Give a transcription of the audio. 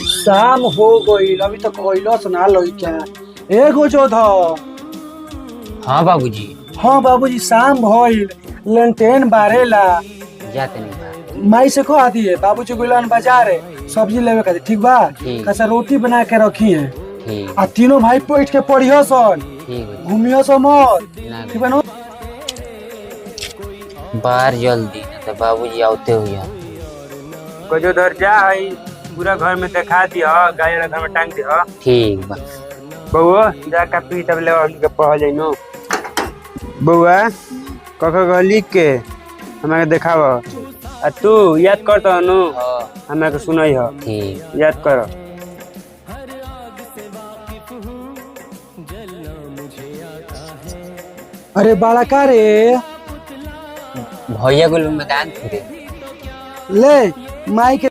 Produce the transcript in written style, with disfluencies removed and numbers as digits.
शाम हो गई, अभी तक कोयलो सुना लो क्या? एगो जो था। हाँ बाबूजी। हाँ बाबूजी, शाम भइल, लेंटेन बारेला। जाते नहीं बा। माई से कह दिए बाबूजी गुलान बाजार है, सब्जी लेवे खातिर, ठीक बा? ठीक। कसा रोटी बना के रखी है। ठीक। आ तीनों भाई बैठ के पढ़ियो सन, ठीक है। घूमियो सो मत, ना ठीक बा ना? बाहर जल्दी ना तो बाबूजी आते हुए। को जो धर जा है पूरा घर में दिखा दिया, गाड़ी वाला घर में टांग दिया। ठीक बा। बउआ जा कापी तब ले हमके पढ़ लेनो। बउआ कख लिख के हमारे देखाव, आ तू याद कर तो नु हाँ। हमारे सुनई ह। ठीक। याद कर। अरे बाला का रे, भैया को मैदान फिरे। ले माई के